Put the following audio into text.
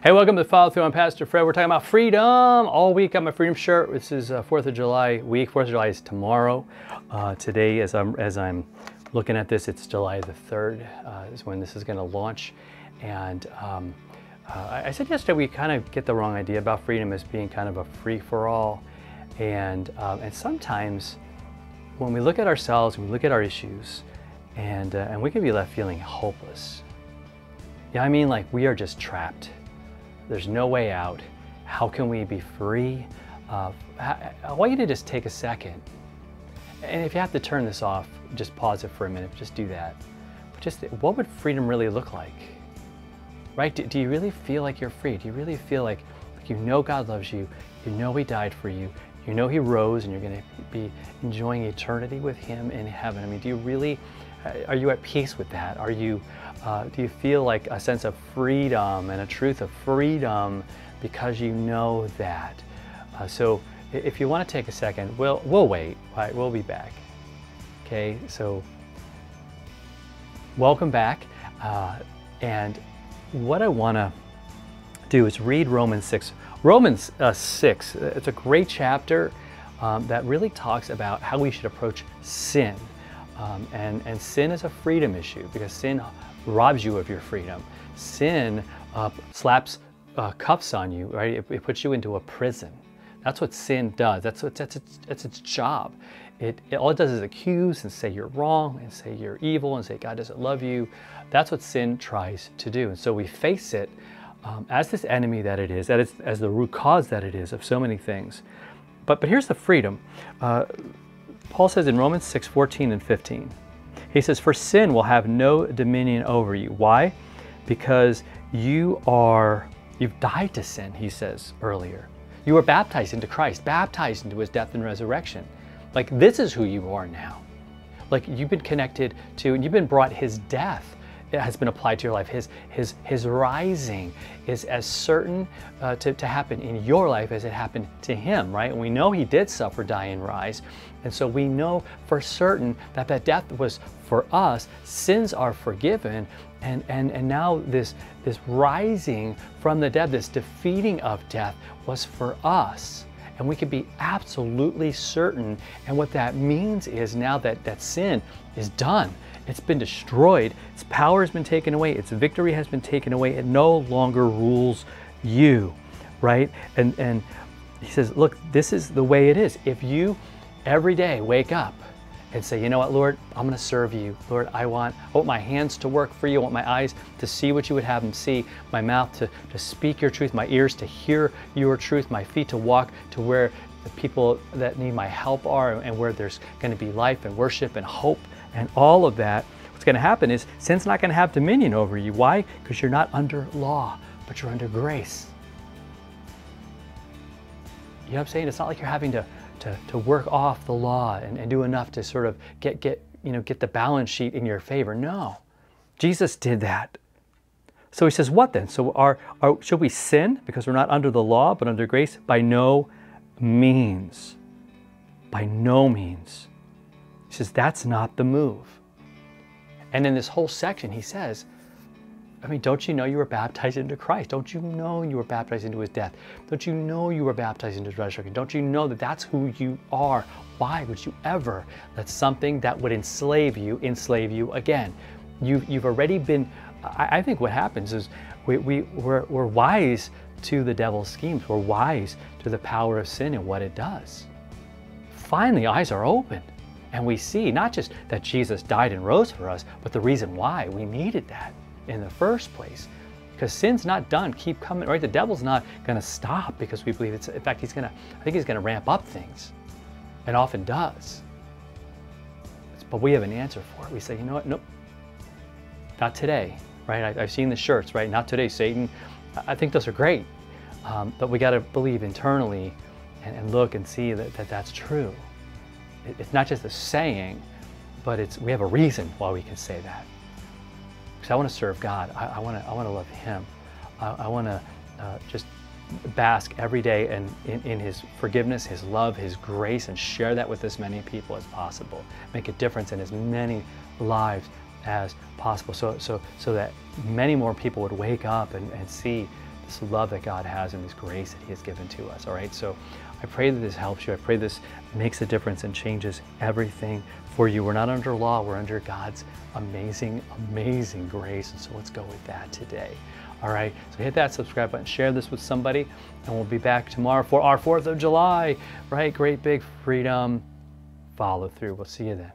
Hey, welcome to the Follow Through. I'm Pastor Fred. We're talking about freedom all week. Got my freedom shirt. This is 4th of July week. 4th of July is tomorrow. Today, as I'm looking at this, it's July the 3rd is when this is going to launch. And I said yesterday we kind of get the wrong idea about freedom as being kind of a free-for-all. And sometimes when we look at ourselves, we look at our issues, and we can be left feeling hopeless. Yeah, I mean, like we are just trapped. There's no way out. How can we be free? I want you to just take a second. And if you have to turn this off, just pause it for a minute. Just do that. Just what would freedom really look like? Right? Do you really feel like you're free? Do you really feel like you know God loves you? You know He died for you. You know He rose and you're going to be enjoying eternity with Him in heaven. I mean, do you really, are you at peace with that? Are you, do you feel like a sense of freedom and a truth of freedom because you know that? So if you want to take a second, we'll wait. Right? We'll be back. Okay, so welcome back. And what I want to do is read Romans 6. Romans 6, it's a great chapter that really talks about how we should approach sin. And sin is a freedom issue because sin robs you of your freedom. Sin slaps cuffs on you, right? It puts you into a prison. That's what sin does. That's its job. All it does is accuse and say you're wrong and say you're evil and say God doesn't love you. That's what sin tries to do. And so we face it as this enemy that it is, as the root cause that it is of so many things. But here's the freedom. Paul says in Romans 6:14 and 15, he says, "For sin will have no dominion over you." Why? Because you've died to sin, he says earlier. You were baptized into Christ, baptized into His death and resurrection. Like this is who you are now. Like you've been connected to, and you've been brought His death. It has been applied to your life. His rising is as certain to happen in your life as it happened to Him, right? And we know He did suffer, die, and rise. And so we know for certain that death was for us. Sins are forgiven. And now this rising from the dead, this defeating of death was for us. And we can be absolutely certain. And what that means is now that sin is done. It's been destroyed. Its power has been taken away. Its victory has been taken away. It no longer rules you, right? And he says, look, this is the way it is. If you every day wake up and say, you know what, Lord, I'm going to serve you. Lord, I want my hands to work for you. I want my eyes to see what you would have them see, my mouth to speak your truth, my ears to hear your truth, my feet to walk to where the people that need my help are and where there's going to be life and worship and hope and all of that. What's going to happen is sin's not going to have dominion over you. Why? Because you're not under law, but you're under grace. You know what I'm saying? It's not like you're having to work off the law and do enough to sort of get the balance sheet in your favor. No, Jesus did that. So he says, what then? So should we sin because we're not under the law but under grace? By no means. By no means. He says that's not the move. And in this whole section he says, I mean, don't you know you were baptized into Christ? Don't you know you were baptized into His death? Don't you know you were baptized into His resurrection? Don't you know that that's who you are? Why would you ever let something that would enslave you again? You've already been, I think what happens is we're wise to the devil's schemes. We're wise to the power of sin and what it does. Finally, eyes are opened. And we see not just that Jesus died and rose for us, but the reason why we needed that in the first place. Because sin's not done, keep coming, right? The devil's not going to stop because we believe it's, in fact, I think he's going to ramp up things, and often does. But we have an answer for it. We say, you know what, nope, not today, right? I've seen the shirts, right? Not today, Satan. I think those are great, but we got to believe internally and look and see that that's true. It's not just a saying, but we have a reason why we can say that. Because I want to serve God. I want to love Him. I want to just bask every day in His forgiveness, His love, His grace, and share that with as many people as possible. Make a difference in as many lives as possible, so that many more people would wake up and see this love that God has and this grace that he has given to us. All right, so I pray that this helps you. I pray this makes a difference and changes everything for you. We're not under law, we're under God's amazing, amazing grace. And so let's go with that today. All right, so hit that subscribe button, share this with somebody, and we'll be back tomorrow for our 4th of July, right? Great big freedom follow through. We'll see you then.